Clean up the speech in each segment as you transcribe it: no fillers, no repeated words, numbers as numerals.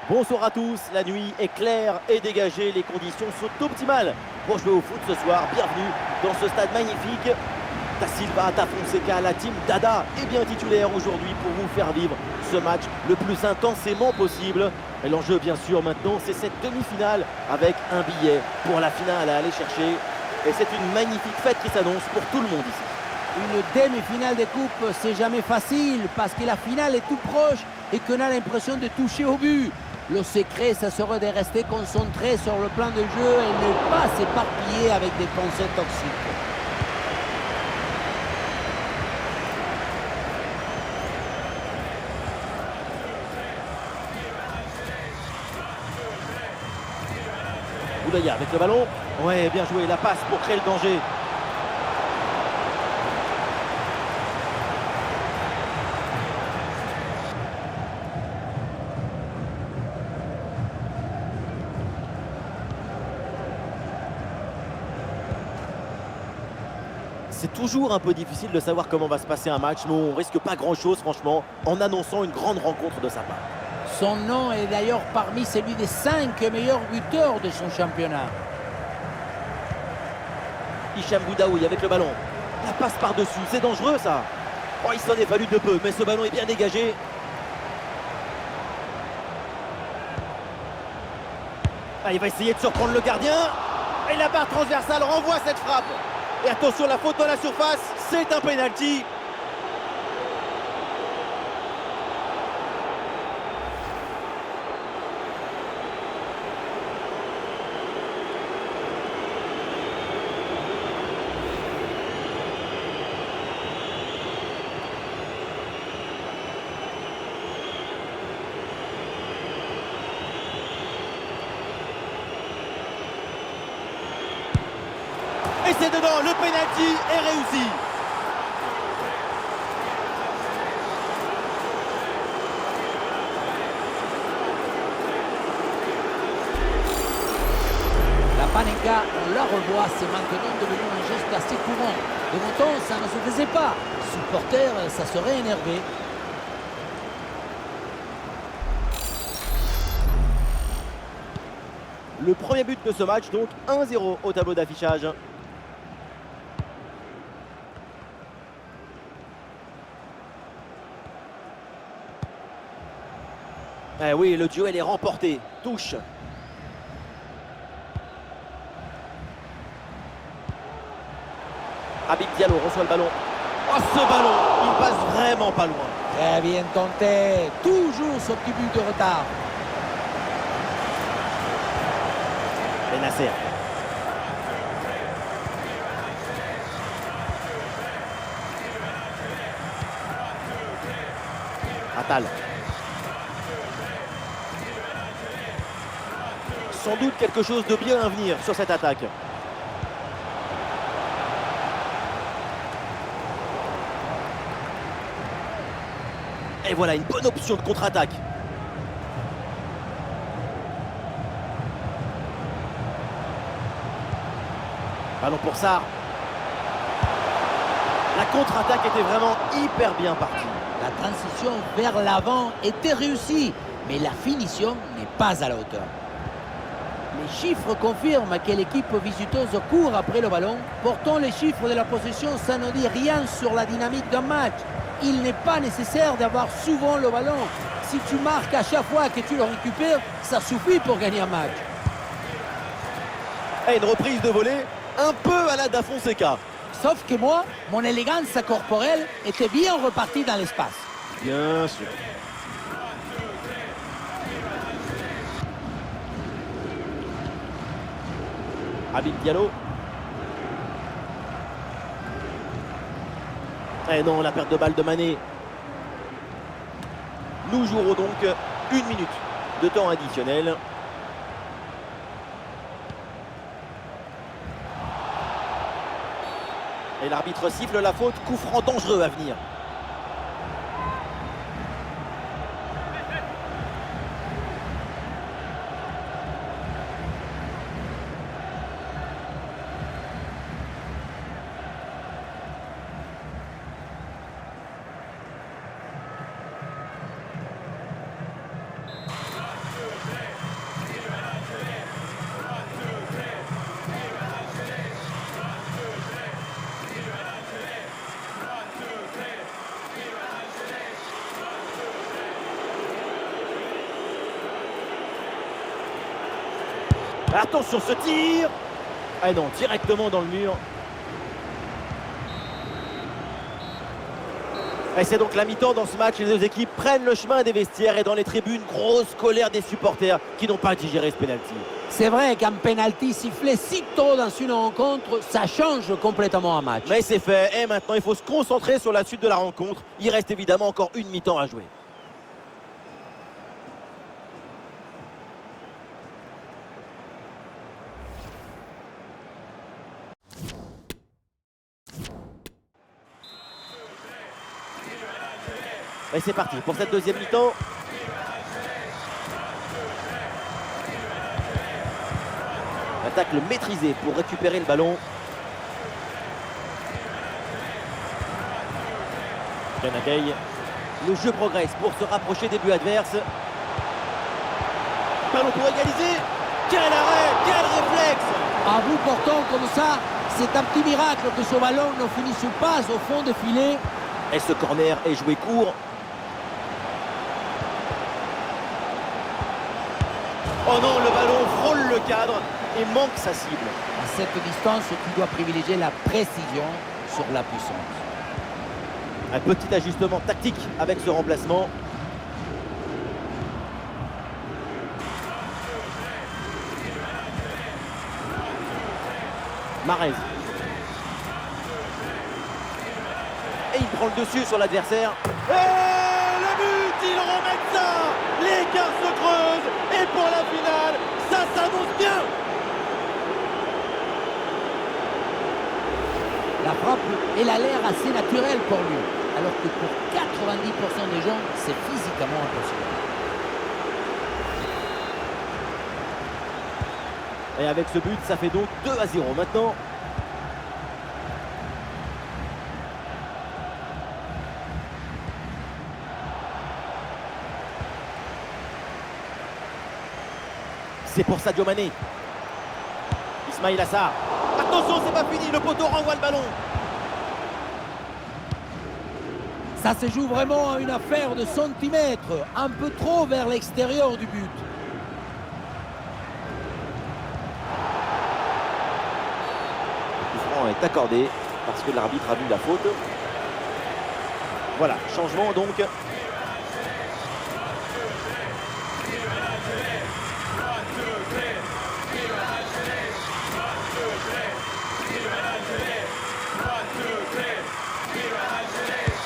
Bonsoir à tous, la nuit est claire et dégagée, les conditions sont optimales pour jouer au foot ce soir. Bienvenue dans ce stade magnifique. Da Silva, Da Fonseca, la team Dada est bien titulaire aujourd'hui pour vous faire vivre ce match le plus intensément possible. Et l'enjeu bien sûr maintenant, c'est cette demi-finale avec un billet pour la finale à aller chercher. Et c'est une magnifique fête qui s'annonce pour tout le monde ici. Une demi-finale de coupe, c'est jamais facile parce que la finale est tout proche et qu'on a l'impression de toucher au but. Le secret, ça serait de rester concentré sur le plan de jeu et ne pas s'éparpiller avec des pensées toxiques. Boulaya avec le ballon. Ouais, bien joué, la passe pour créer le danger. C'est toujours un peu difficile de savoir comment va se passer un match, mais on risque pas grand-chose franchement en annonçant une grande rencontre de sa part. Son nom est d'ailleurs parmi celui des 5 meilleurs buteurs de son championnat. Hicham Boudaoui avec le ballon. La passe par-dessus, c'est dangereux ça. Oh, il s'en est fallu de peu, mais ce ballon est bien dégagé. Ah, il va essayer de surprendre le gardien. Et la barre transversale renvoie cette frappe. Et attention, la faute dans la surface, c'est un penalty. Et c'est dedans, le penalty est réussi. La panenka, on la revoit, c'est maintenant devenu un geste assez courant. De mon temps, ça ne se faisait pas. Supporter, ça serait énervé. Le premier but de ce match, donc 1-0 au tableau d'affichage. Eh oui, le duel est remporté. Touche. Habib Diallo reçoit le ballon. Oh, ce ballon, il passe vraiment pas loin. Très bien tenté. Toujours ce petit but de retard. Benasser. Attal. Sans doute quelque chose de bien à venir sur cette attaque. Et voilà une bonne option de contre-attaque. Ballon pour Sarr. La contre-attaque était vraiment hyper bien partie. La transition vers l'avant était réussie, mais la finition n'est pas à la hauteur. Les chiffres confirment que l'équipe visiteuse court après le ballon. Pourtant, les chiffres de la possession, ça ne dit rien sur la dynamique d'un match. Il n'est pas nécessaire d'avoir souvent le ballon. Si tu marques à chaque fois que tu le récupères, ça suffit pour gagner un match. Et une reprise de volée un peu à la Da Fonseca. Sauf que moi, mon élégance corporelle était bien repartie dans l'espace. Bien sûr. Habib Diallo. Et non, la perte de balle de Mané. Nous jouerons donc 1 minute de temps additionnel. Et l'arbitre siffle la faute, coup franc dangereux à venir. Attention ce tir. Ah non, directement dans le mur. Et c'est donc la mi-temps dans ce match. Les deux équipes prennent le chemin des vestiaires et dans les tribunes, grosse colère des supporters qui n'ont pas digéré ce pénalty. C'est vrai qu'un penalty sifflé si tôt dans une rencontre, ça change complètement un match. Mais c'est fait et maintenant il faut se concentrer sur la suite de la rencontre. Il reste évidemment encore une mi-temps à jouer. Et c'est parti pour cette deuxième mi-temps. Attaque le maîtrisé pour récupérer le ballon. Canagay. Le jeu progresse pour se rapprocher des buts adverses. Ballon pour égaliser. Quel arrêt, quel réflexe! À bout portant comme ça, c'est un petit miracle que ce ballon ne finisse pas au fond des filets. Et ce corner est joué court. Oh non, le ballon frôle le cadre et manque sa cible. À cette distance, tu dois privilégier la précision sur la puissance. Un petit ajustement tactique avec ce remplacement. Mahrez. Et il prend le dessus sur l'adversaire. Et le but, il remet ça. L'écart se creuse. Et pour la finale, ça s'annonce bien. La frappe, elle a l'air assez naturelle pour lui. Alors que pour 90% des gens, c'est physiquement impossible. Et avec ce but, ça fait donc 2-0 maintenant. C'est pour Sadio Mané. Ismaïla Sarr. Attention, c'est pas fini, le poteau renvoie le ballon. Ça se joue vraiment à une affaire de centimètres, un peu trop vers l'extérieur du but. Le coup franc est accordé parce que l'arbitre a vu la faute. Voilà, changement donc.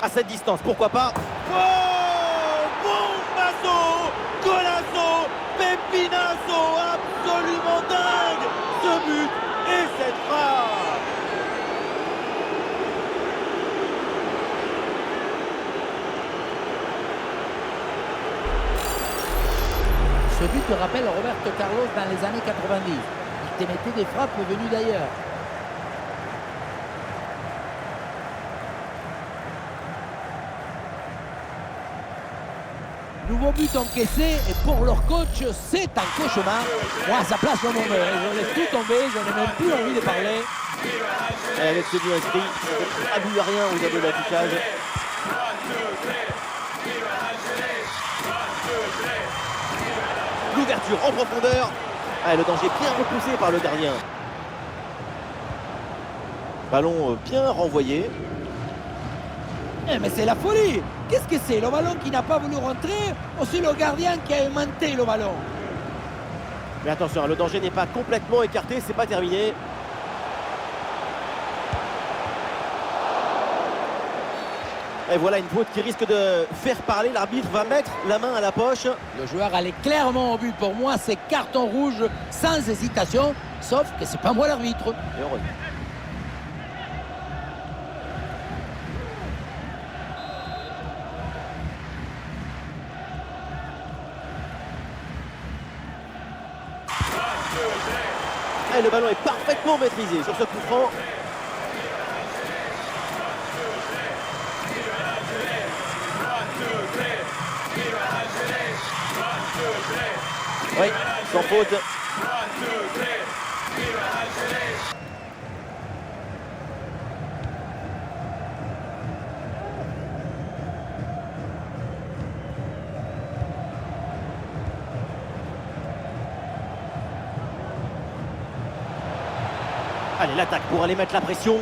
À cette distance, pourquoi pas. Oh, bombazo, golazo, pepinazo, absolument dingue ce but et cette frappe. Ce but te rappelle Roberto Carlos dans les années 90. Il t'émettait des frappes venues d'ailleurs. Nouveau but encaissé et pour leur coach, c'est un cauchemar. Moi, à sa place, je laisse tout tomber, je n'ai même plus envie de parler. Et avec ce but inscrit, ça ne traduit rien au niveau de l'affichage. L'ouverture en profondeur. Ah, le danger bien repoussé par le gardien. Ballon bien renvoyé. Mais c'est la folie. Qu'est-ce que c'est? Le ballon qui n'a pas voulu rentrer ou c'est le gardien qui a aimanté le ballon? Mais attention, le danger n'est pas complètement écarté, c'est pas terminé. Et voilà une faute qui risque de faire parler. L'arbitre va mettre la main à la poche. Le joueur allait clairement au but. Pour moi, c'est carton rouge sans hésitation. Sauf que c'est pas moi l'arbitre. Et heureusement. Et le ballon est parfaitement maîtrisé sur ce coup franc. Oui, sans faute. Allez, l'attaque pour aller mettre la pression.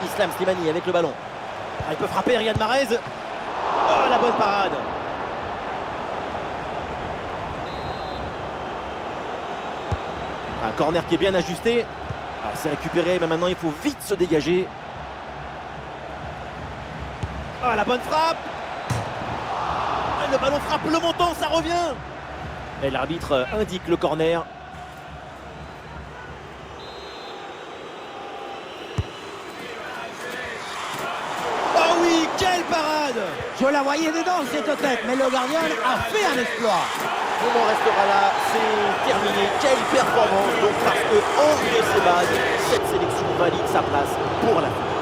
Islam Slimani avec le ballon. Ah, il peut frapper Riyad Mahrez. Oh, la bonne parade. Un corner qui est bien ajusté. Ah, c'est récupéré, mais maintenant il faut vite se dégager. Ah, la bonne frappe. Ah, le ballon frappe le montant, ça revient. Et l'arbitre indique le corner. Oh oui, quelle parade! Je la voyais dedans cette tête, mais le gardien a fait un exploit. On en restera là, c'est terminé. Quelle performance! Donc parce que hors de ces bases, cette sélection valide sa place pour la fin.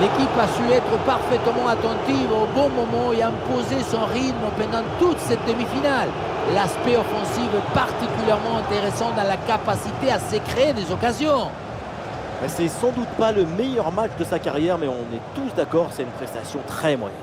L'équipe a su être parfaitement attentive au bon moment et imposer son rythme pendant toute cette demi-finale. L'aspect offensif est particulièrement intéressant dans la capacité à se créer des occasions. C'est sans doute pas le meilleur match de sa carrière, mais on est tous d'accord, c'est une prestation très moyenne.